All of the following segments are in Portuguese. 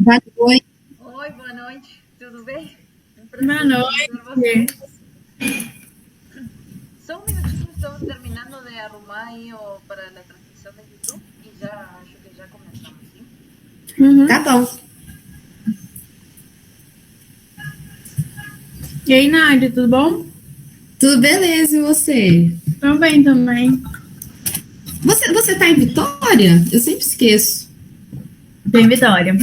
Boa noite. Oi, boa noite, tudo bem? Um Boa prazer ver você. noite. Só um minutinho, estou terminando de arrumar aí para a transmissão do YouTube e já acho que já começamos, sim? Tá bom. E aí, Nádia, tudo bom? Tudo beleza, e você? Tô bem também. Você tá em Vitória? Eu sempre esqueço. Tô em Vitória.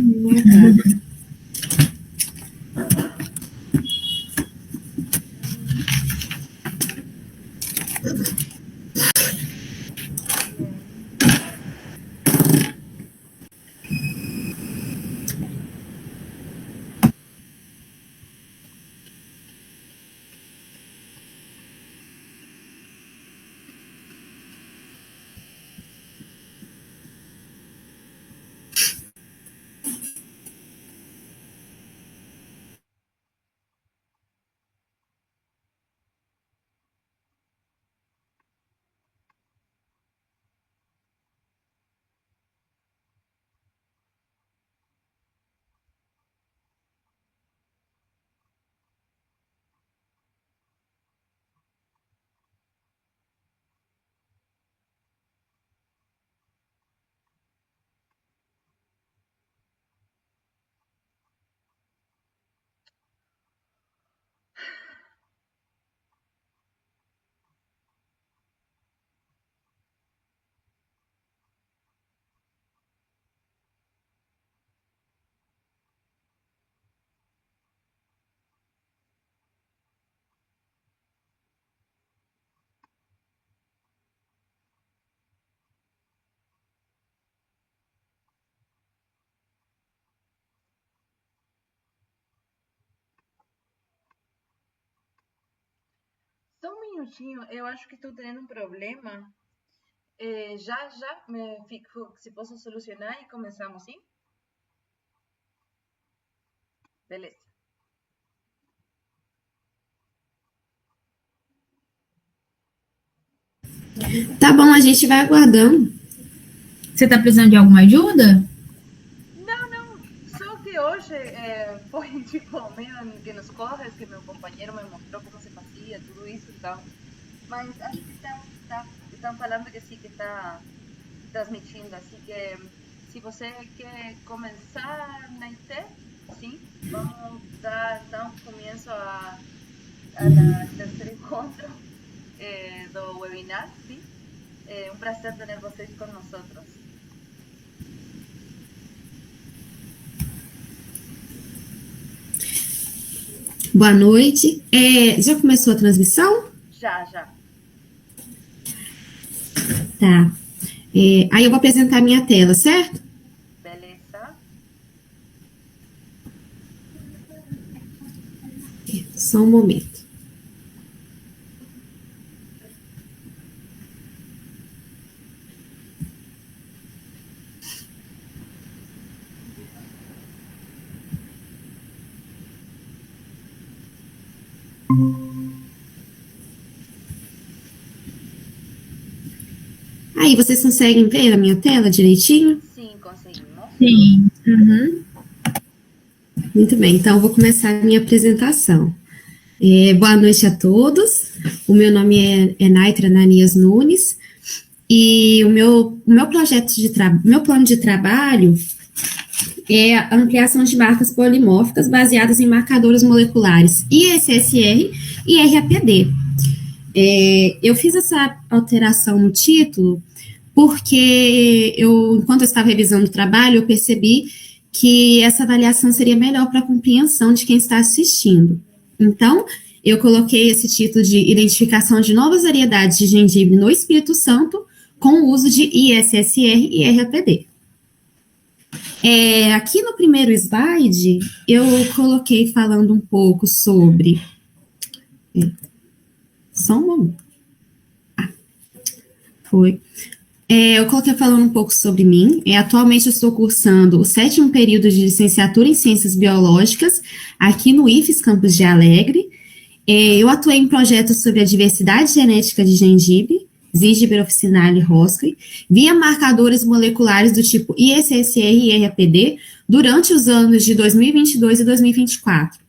Só um minutinho, eu acho que estou tendo um problema. Já me fico, se posso solucionar e começamos, sim? Beleza. Tá bom, a gente vai aguardando. Você tá precisando de alguma ajuda? Não, só que hoje foi tipo meio que nos corres que meu companheiro me mostrou como se fazia, tudo isso e tal. Mas acho que estão falando que sim, que está transmitindo, assim que se você quer começar na IT, sim, vamos dar então começo a terceiro encontro do webinar, sim. É um prazer ter vocês com nós. Boa noite. Já começou a transmissão? Já. Tá. Aí eu vou apresentar minha tela, certo? Beleza. Só um momento. Aí, vocês conseguem ver a minha tela direitinho? Sim, conseguimos. Sim. Muito bem, então eu vou começar a minha apresentação. Boa noite a todos. O meu nome é Naitra Ananias Nunes e o meu projeto meu plano de trabalho é a ampliação de marcas polimórficas baseadas em marcadores moleculares ISSR e RAPD. Eu fiz essa alteração no título porque enquanto eu estava revisando o trabalho, eu percebi que essa avaliação seria melhor para a compreensão de quem está assistindo. Então, eu coloquei esse título de Identificação de Novas Variedades de Gengibre no Espírito Santo com o uso de ISSR e RAPD. Aqui no primeiro slide, eu coloquei falando um pouco sobre... Só um momento. Foi. Eu coloquei falando um pouco sobre mim. Atualmente eu estou cursando o 7º período de licenciatura em Ciências Biológicas aqui no IFES Campus de Alegre. Eu atuei em projetos sobre a diversidade genética de gengibre, Zingiber officinale roscoe, via marcadores moleculares do tipo ISSR e IRAPD durante os anos de 2022 e 2024.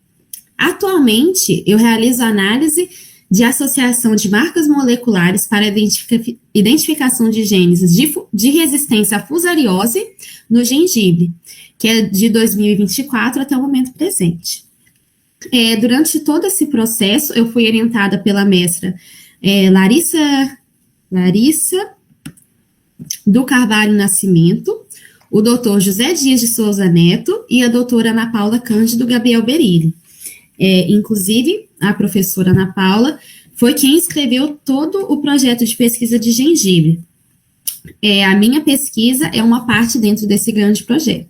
Atualmente, eu realizo análise de associação de marcas moleculares para identificação de genes de resistência à fusariose no gengibre, que é de 2024 até o momento presente. Durante todo esse processo, eu fui orientada pela mestra Larissa do Carvalho Nascimento, o doutor José Dias de Souza Neto e a doutora Ana Paula Cândido Gabriel Berilli. Inclusive, a professora Ana Paula foi quem escreveu todo o projeto de pesquisa de gengibre. A minha pesquisa é uma parte dentro desse grande projeto.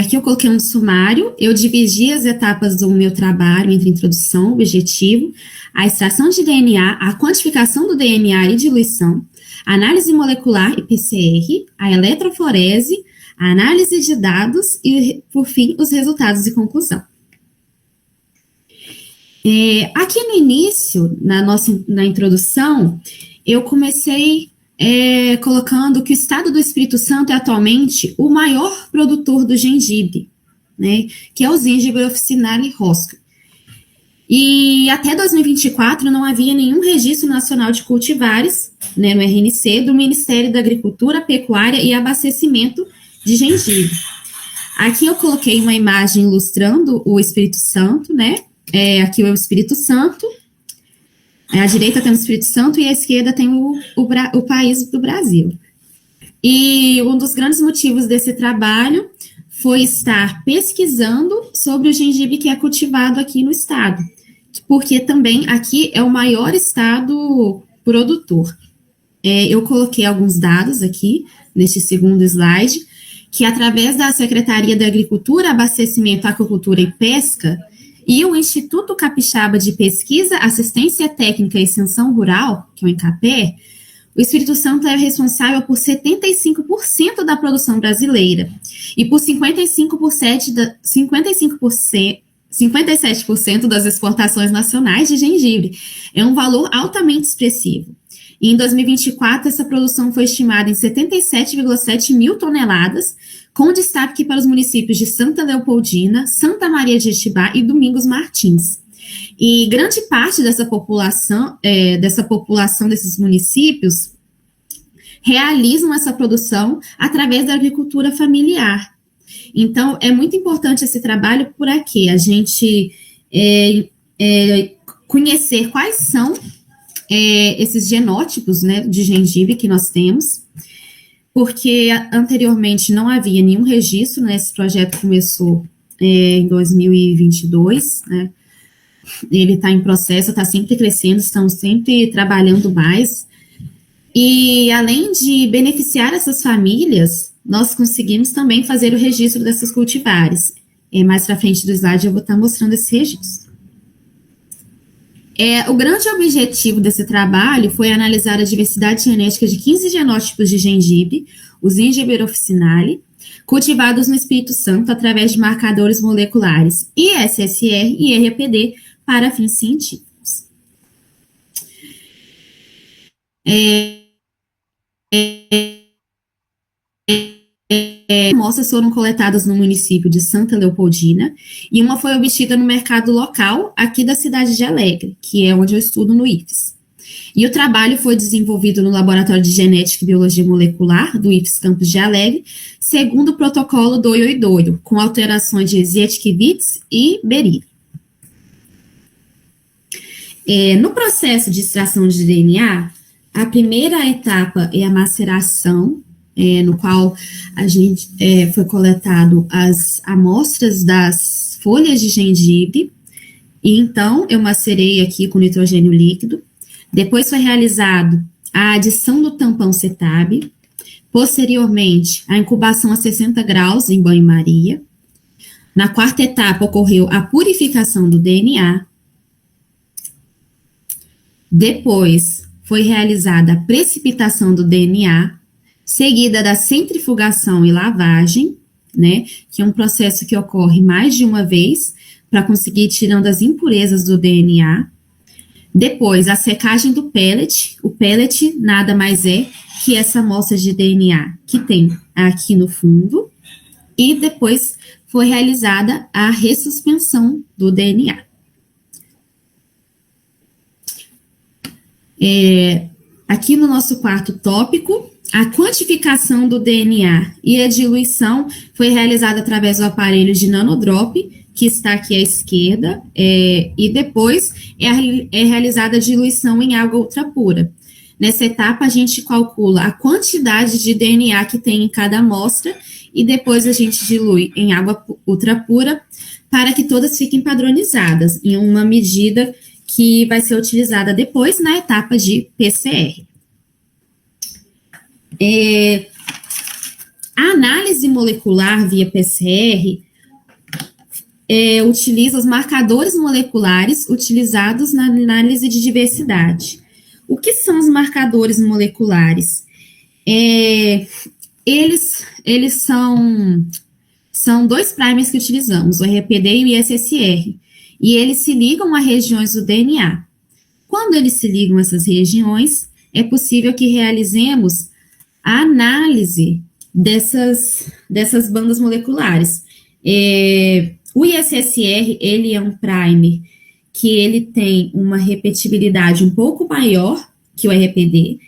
Aqui eu coloquei um sumário, eu dividi as etapas do meu trabalho entre introdução, objetivo, a extração de DNA, a quantificação do DNA e diluição, a análise molecular e PCR, a eletroforese, a análise de dados e, por fim, os resultados e conclusão. Aqui no início, na introdução, eu comecei colocando que o estado do Espírito Santo é atualmente o maior produtor do gengibre, né, que é o Zingiber officinale roscoe. E até 2024 não havia nenhum registro nacional de cultivares, né, no RNC, do Ministério da Agricultura, Pecuária e Abastecimento de gengibre. Aqui eu coloquei uma imagem ilustrando o Espírito Santo, né? Aqui é o Espírito Santo. À direita tem o Espírito Santo e à esquerda tem o país do Brasil. E um dos grandes motivos desse trabalho foi estar pesquisando sobre o gengibre que é cultivado aqui no estado, porque também aqui é o maior estado produtor. Eu coloquei alguns dados aqui, neste segundo slide, que através da Secretaria da Agricultura, Abastecimento, Aquacultura e Pesca e o Instituto Capixaba de Pesquisa, Assistência Técnica e Extensão Rural, que é o INCAPé, o Espírito Santo é responsável por 75% da produção brasileira e por 57% das exportações nacionais de gengibre. É um valor altamente expressivo. E em 2024, essa produção foi estimada em 77,7 mil toneladas, com destaque para os municípios de Santa Leopoldina, Santa Maria de Jetibá e Domingos Martins. E grande parte dessa população desses municípios realizam essa produção através da agricultura familiar. Então, é muito importante esse trabalho por aqui, a gente conhecer quais são esses genótipos, né, de gengibre que nós temos, porque anteriormente não havia nenhum registro, né, esse projeto começou em 2022, né, ele está em processo, está sempre crescendo, estamos sempre trabalhando mais, e além de beneficiar essas famílias, nós conseguimos também fazer o registro dessas cultivares. Mais para frente do slide eu vou estar mostrando esse registro. O grande objetivo desse trabalho foi analisar a diversidade genética de 15 genótipos de gengibre, o Zingiber officinale, cultivados no Espírito Santo através de marcadores moleculares ISSR e IRAPD para fins científicos. Amostras foram coletadas no município de Santa Leopoldina e uma foi obtida no mercado local aqui da cidade de Alegre, que é onde eu estudo no IFES. E o trabalho foi desenvolvido no Laboratório de Genética e Biologia Molecular do IFES Campus de Alegre, segundo o protocolo Doio e Doio, com alterações de Zietkiewicz e Berilli. No processo de extração de DNA, a primeira etapa é a maceração, no qual a gente foi coletado as amostras das folhas de gengibre, e então eu macerei aqui com nitrogênio líquido. Depois foi realizado a adição do tampão CETAB, posteriormente a incubação a 60 graus em banho-maria. Na quarta etapa ocorreu a purificação do DNA. Depois foi realizada a precipitação do DNA, seguida da centrifugação e lavagem, né, que é um processo que ocorre mais de uma vez, para conseguir ir tirando as impurezas do DNA. Depois, a secagem do pellet. O pellet nada mais é que essa amostra de DNA que tem aqui no fundo. E depois foi realizada a ressuspensão do DNA. Aqui no nosso quarto tópico, a quantificação do DNA e a diluição foi realizada através do aparelho de nanodrop, que está aqui à esquerda, e depois é realizada a diluição em água ultrapura. Nessa etapa, a gente calcula a quantidade de DNA que tem em cada amostra e depois a gente dilui em água ultrapura para que todas fiquem padronizadas em uma medida que vai ser utilizada depois na etapa de PCR. A análise molecular via PCR utiliza os marcadores moleculares utilizados na análise de diversidade. O que são os marcadores moleculares? Eles são dois primers que utilizamos, o RPD e o ISSR, e eles se ligam a regiões do DNA. Quando eles se ligam a essas regiões, é possível que realizemos a análise dessas bandas moleculares. O ISSR, ele é um primer que ele tem uma repetibilidade um pouco maior que o RPD,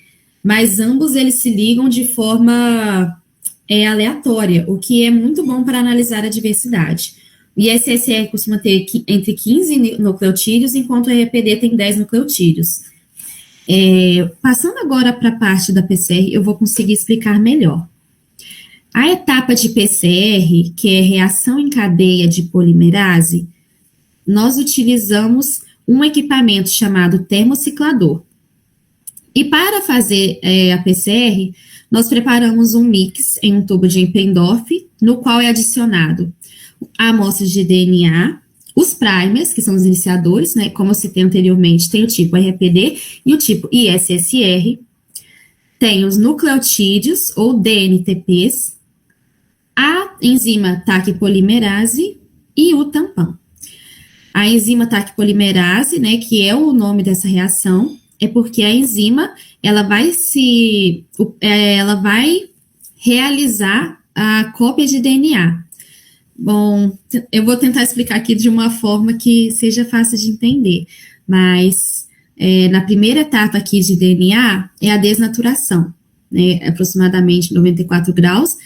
mas ambos eles se ligam de forma aleatória, o que é muito bom para analisar a diversidade. O ISSR costuma ter entre 15 nucleotídeos, enquanto o RPD tem 10 nucleotídeos. Passando agora para a parte da PCR, eu vou conseguir explicar melhor. A etapa de PCR, que é reação em cadeia de polimerase, nós utilizamos um equipamento chamado termociclador. E para fazer a PCR, nós preparamos um mix em um tubo de Eppendorf, no qual é adicionado a amostra de DNA, os primers, que são os iniciadores, né, como eu citei anteriormente, tem o tipo RPD e o tipo ISSR, tem os nucleotídeos, ou DNTPs, a enzima TAC polimerase e o tampão. A enzima TAC polimerase, né, que é o nome dessa reação, é porque a enzima, ela vai realizar a cópia de DNA. Bom, eu vou tentar explicar aqui de uma forma que seja fácil de entender, mas na primeira etapa aqui de DNA é a desnaturação, né, aproximadamente 94 graus,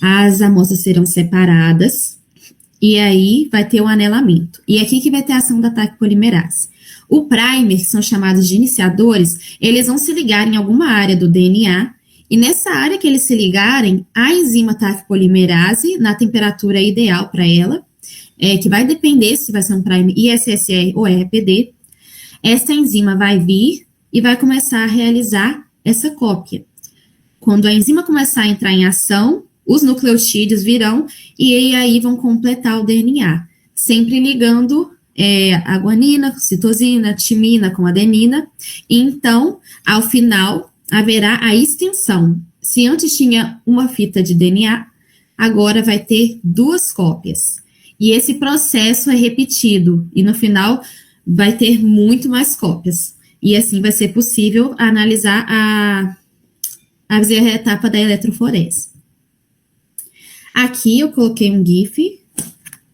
as amostras serão separadas, e aí vai ter o anelamento. E é aqui que vai ter a ação da TAC polimerase. O primer, que são chamados de iniciadores, eles vão se ligar em alguma área do DNA, e nessa área que eles se ligarem, a enzima TAC polimerase, na temperatura ideal para ela, que vai depender se vai ser um primer ISSR ou RPD, essa enzima vai vir e vai começar a realizar essa cópia. Quando a enzima começar a entrar em ação, os nucleotídeos virão e aí vão completar o DNA, sempre ligando a guanina, citosina, timina com adenina, e então, ao final, haverá a extensão. Se antes tinha uma fita de DNA, agora vai ter 2 cópias. E esse processo é repetido, e no final vai ter muito mais cópias. E assim vai ser possível analisar a etapa da eletroforese. Aqui eu coloquei um GIF,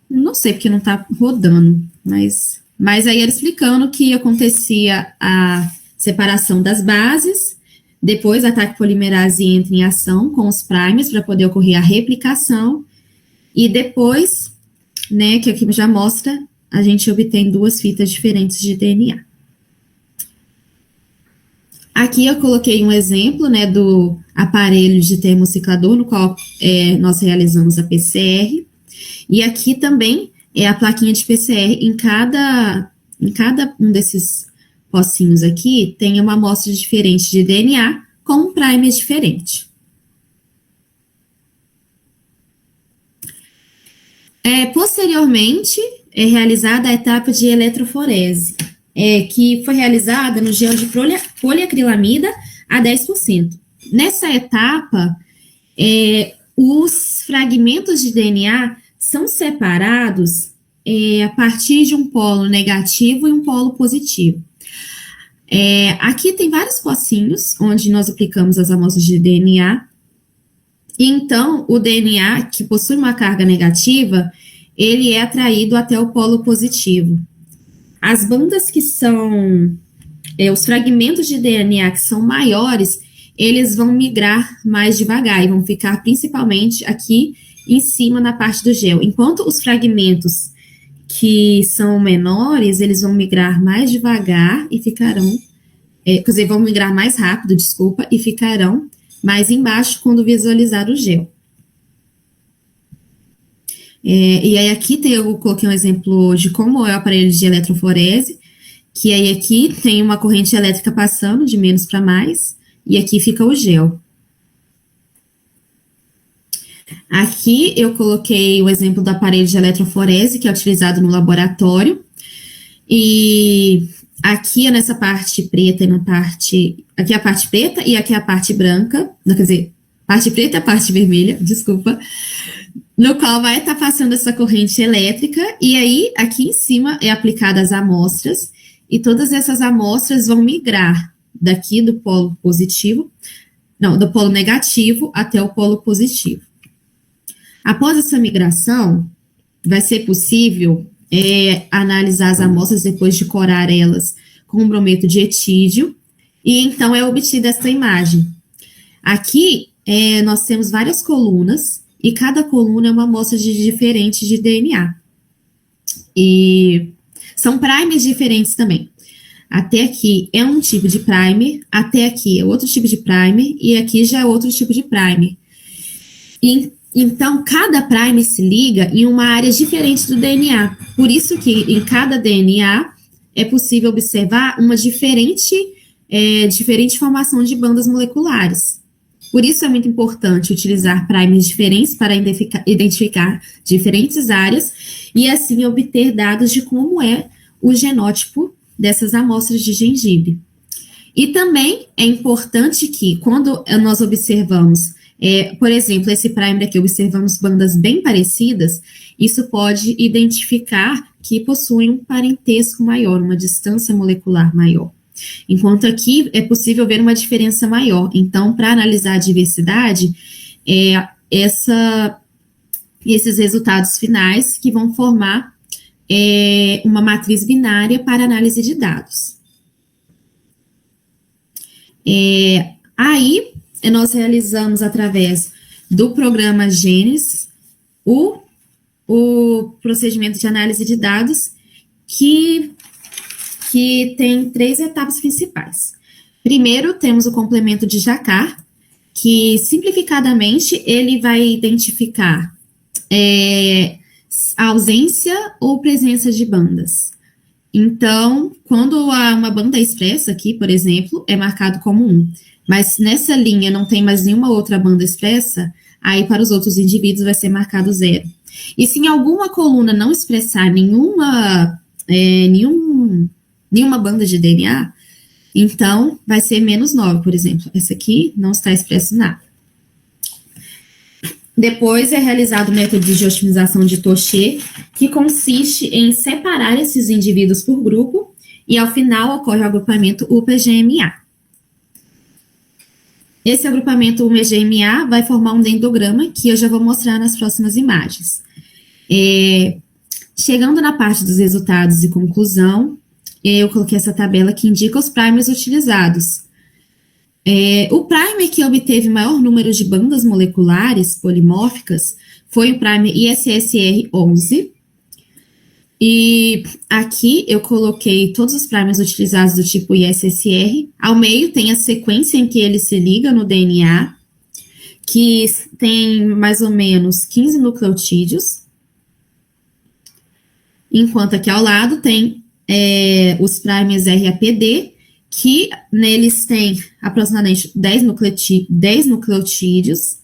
não sei porque não está rodando, mas aí era explicando que acontecia a separação das bases, depois a TAC polimerase entra em ação com os primers para poder ocorrer a replicação, e depois, né, que aqui já mostra, a gente obtém 2 fitas diferentes de DNA. Aqui eu coloquei um exemplo, né, do aparelho de termociclador, no qual nós realizamos a PCR, e aqui também é a plaquinha de PCR, em cada um desses pocinhos aqui, tem uma amostra diferente de DNA, com um primer diferente. Posteriormente, é realizada a etapa de eletroforese, que foi realizada no gel de poliacrilamida a 10%. Nessa etapa, os fragmentos de DNA são separados a partir de um polo negativo e um polo positivo. Aqui tem vários pocinhos onde nós aplicamos as amostras de DNA. E então, o DNA que possui uma carga negativa, ele é atraído até o polo positivo. As bandas que são, os fragmentos de DNA que são maiores, eles vão migrar mais devagar e vão ficar principalmente aqui em cima na parte do gel. Enquanto os fragmentos que são menores, eles vão migrar mais devagar e ficarão, quer dizer, vão migrar mais rápido, desculpa, e ficarão mais embaixo quando visualizar o gel. E aí aqui eu coloquei um exemplo de como é o aparelho de eletroforese, que aí aqui tem uma corrente elétrica passando de menos para mais, e aqui fica o gel. Aqui eu coloquei o exemplo do aparelho de eletroforese, que é utilizado no laboratório, e aqui nessa parte preta e aqui é a parte preta e aqui é a parte branca, não, quer dizer, parte preta e a parte vermelha, desculpa, no qual vai estar passando essa corrente elétrica, e aí aqui em cima é aplicadas as amostras, e todas essas amostras vão migrar daqui do polo positivo, não, do polo negativo até o polo positivo. Após essa migração, vai ser possível analisar as amostras depois de corar elas com um brometo de etídio, e então é obtida essa imagem. Aqui, nós temos várias colunas, e cada coluna é uma amostra diferente de DNA. E são primers diferentes também. Até aqui é um tipo de primer, até aqui é outro tipo de primer, e aqui já é outro tipo de primer. Então, cada primer se liga em uma área diferente do DNA. Por isso que em cada DNA é possível observar uma diferente formação de bandas moleculares. Por isso é muito importante utilizar primers diferentes para identificar diferentes áreas e assim obter dados de como é o genótipo dessas amostras de gengibre. E também é importante que, quando nós observamos, por exemplo, esse primer aqui, observamos bandas bem parecidas, isso pode identificar que possuem um parentesco maior, uma distância molecular maior. Enquanto aqui é possível ver uma diferença maior. Então, para analisar a diversidade, esses resultados finais que vão formar uma matriz binária para análise de dados. Aí, nós realizamos através do programa GENES o procedimento de análise de dados que tem 3 etapas principais. Primeiro, temos o complemento de Jacquard, que, simplificadamente, ele vai identificar a ausência ou presença de bandas. Então, quando uma banda é expressa aqui, por exemplo, é marcado como 1, mas nessa linha não tem mais nenhuma outra banda expressa, aí para os outros indivíduos vai ser marcado 0. E se em alguma coluna não expressar nenhuma banda de DNA, então vai ser -9, por exemplo. Essa aqui não está expresso nada. Depois é realizado o método de otimização de Touchet, que consiste em separar esses indivíduos por grupo, e ao final ocorre o agrupamento UPGMA. Esse agrupamento UPGMA vai formar um dendrograma, que eu já vou mostrar nas próximas imagens. Chegando na parte dos resultados e conclusão, eu coloquei essa tabela que indica os primers utilizados. O primer que obteve maior número de bandas moleculares polimórficas foi o primer ISSR11. E aqui eu coloquei todos os primers utilizados do tipo ISSR. Ao meio tem a sequência em que ele se liga no DNA, que tem mais ou menos 15 nucleotídeos. Enquanto aqui ao lado tem os primers RAPD, que neles tem aproximadamente 10 nucleotídeos,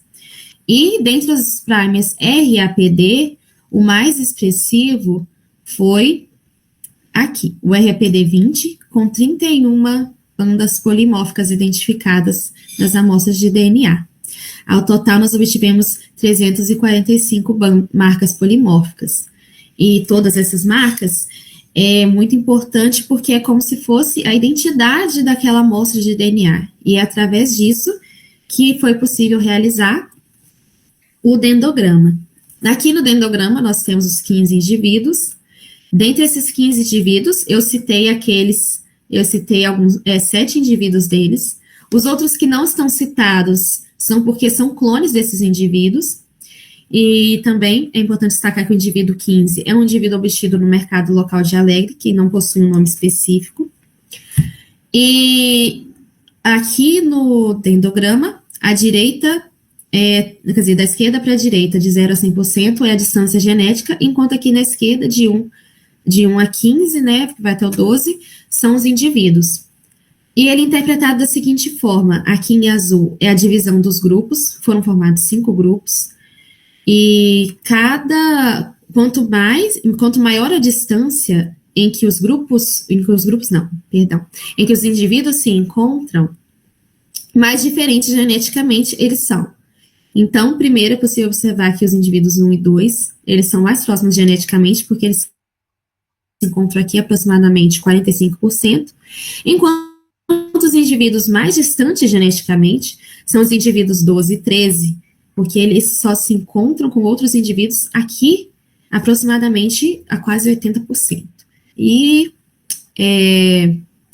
e dentre os primers RAPD, o mais expressivo foi aqui, o RAPD20, com 31 bandas polimórficas identificadas nas amostras de DNA. Ao total, nós obtivemos 345 marcas polimórficas. e todas essas marcas, é muito importante porque é como se fosse a identidade daquela amostra de DNA. E é através disso que foi possível realizar o dendrograma. Aqui no dendrograma nós temos os 15 indivíduos. Dentre esses 15 indivíduos, eu citei alguns, 7 indivíduos deles. Os outros que não estão citados são porque são clones desses indivíduos. E também é importante destacar que o indivíduo 15 é um indivíduo obtido no mercado local de Alegre, que não possui um nome específico. E aqui no dendrograma, a direita, quer dizer, da esquerda para a direita, de 0 a 100% é a distância genética, enquanto aqui na esquerda, de 1 a 15, né, que vai até o 12, são os indivíduos. E ele é interpretado da seguinte forma: aqui em azul é a divisão dos grupos, foram formados 5 grupos, e quanto maior a distância em que os indivíduos se encontram, mais diferentes geneticamente eles são. Então, primeiro é possível observar que os indivíduos 1 e 2, eles são mais próximos geneticamente, porque eles se encontram aqui aproximadamente 45%, enquanto os indivíduos mais distantes geneticamente são os indivíduos 12 e 13, porque eles só se encontram com outros indivíduos aqui aproximadamente a quase 80%. E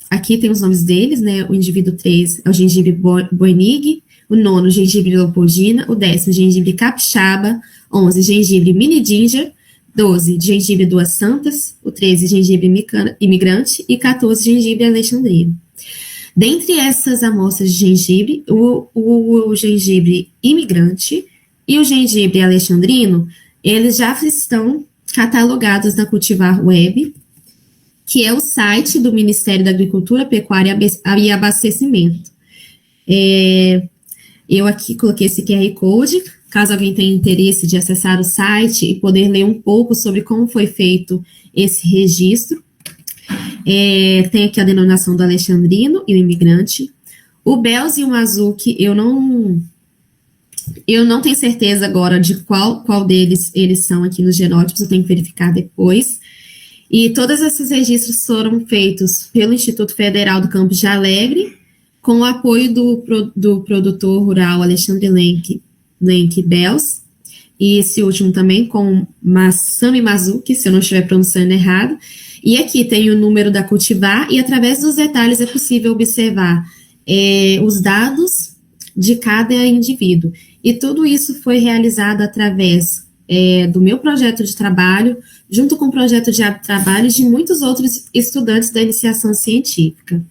aqui tem os nomes deles, né? O indivíduo 3 é o gengibre Boenig, o 9, gengibre Leopoldina, o 10, gengibre Capixaba, 11, gengibre Mini Ginger, 12, gengibre Duas Santas, o 13, gengibre Imigrante e 14, gengibre Alexandrino. Dentre essas amostras de gengibre, o gengibre Imigrante e o gengibre Alexandrino, eles já estão catalogados na Cultivar Web, que é o site do Ministério da Agricultura, Pecuária e Abastecimento. Eu aqui coloquei esse QR Code, caso alguém tenha interesse de acessar o site e poder ler um pouco sobre como foi feito esse registro. Tem aqui a denominação do Alexandrino e o Imigrante. O Bels e o Mazuki, eu não tenho certeza agora de qual deles eles são aqui nos genótipos, eu tenho que verificar depois. E todos esses registros foram feitos pelo Instituto Federal do Campus de Alegre, com o apoio do produtor rural Alexandre Lenk Bels, e esse último também com Masami Mazuki, se eu não estiver pronunciando errado. E aqui tem o número da cultivar, e através dos detalhes é possível observar os dados de cada indivíduo. E tudo isso foi realizado através do meu projeto de trabalho, junto com o projeto de trabalho de muitos outros estudantes da iniciação científica.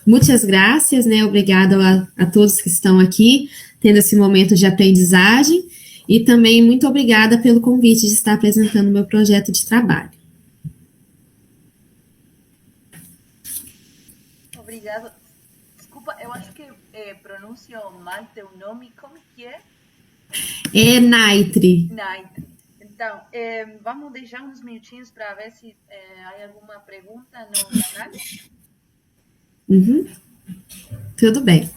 Muitas graças, né? Obrigada a todos que estão aqui, tendo esse momento de aprendizagem, e também muito obrigada pelo convite de estar apresentando o meu projeto de trabalho. Obrigada. Desculpa, eu acho que pronuncio mal teu nome. Como que é? É Naitre. Naitre. Então, vamos deixar uns minutinhos para ver se há alguma pergunta no canal. Uhum. Tudo bem.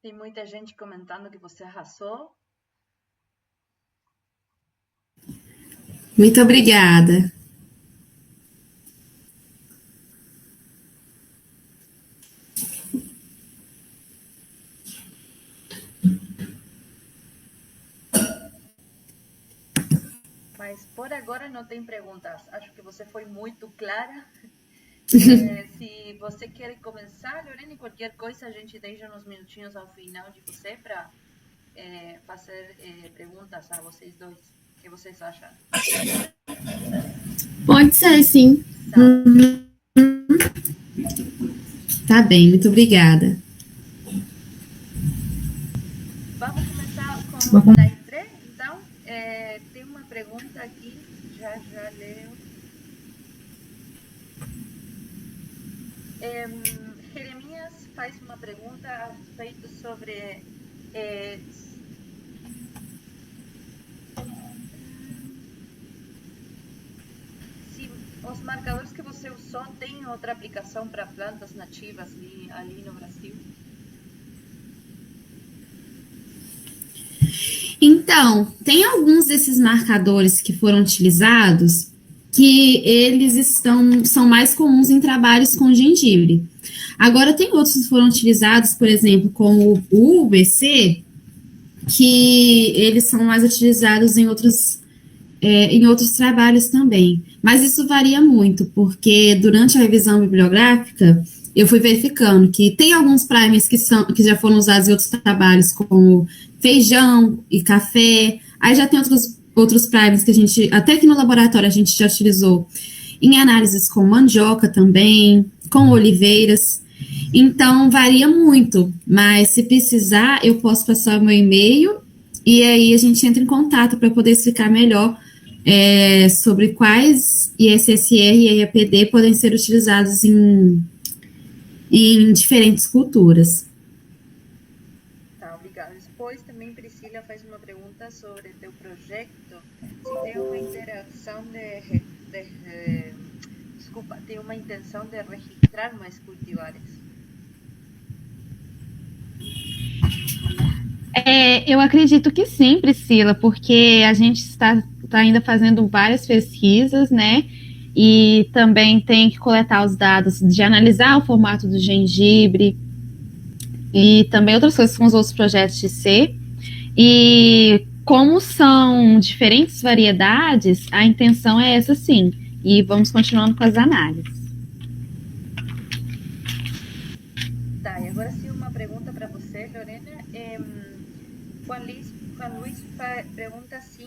Tem muita gente comentando que você arrasou. Muito obrigada. Mas por agora não tem perguntas. Acho que você foi muito clara. Se você quer começar, Lorena, qualquer coisa a gente deixa uns minutinhos ao final de você para fazer perguntas a vocês dois. O que vocês acham? Pode ser, sim. Tá. Tá bem, muito obrigada. Vamos começar com a Naitre, então. aqui, já leio. Jeremias faz uma pergunta a respeito sobre se os marcadores que você usou têm outra aplicação para plantas nativas ali no Brasil. Então, tem alguns desses marcadores que foram utilizados que são mais comuns em trabalhos com gengibre. Agora, tem outros que foram utilizados, por exemplo, como o UVC, que eles são mais utilizados em outros trabalhos também. Mas isso varia muito, porque durante a revisão bibliográfica, eu fui verificando que tem alguns primers que já foram usados em outros trabalhos, como feijão e café. Aí já tem outros primers que até aqui no laboratório, a gente já utilizou em análises com mandioca também, com oliveiras. Então, varia muito, mas se precisar, eu posso passar o meu e-mail e aí a gente entra em contato para poder explicar melhor sobre quais ISSR e IAPD podem ser utilizados em diferentes culturas. Tá, obrigada. Depois também Priscila faz uma pergunta sobre teu projeto, se tem uma interação tem uma intenção de registrar mais cultivares. Eu acredito que sim, Priscila, porque a gente está ainda fazendo várias pesquisas, né? E também tem que coletar os dados de analisar o formato do gengibre e também outras coisas com os outros projetos de C. E como são diferentes variedades, a intenção é essa sim. E vamos continuando com as análises. Tá, e agora sim uma pergunta para você, Lorena. Juan Luis pergunta assim,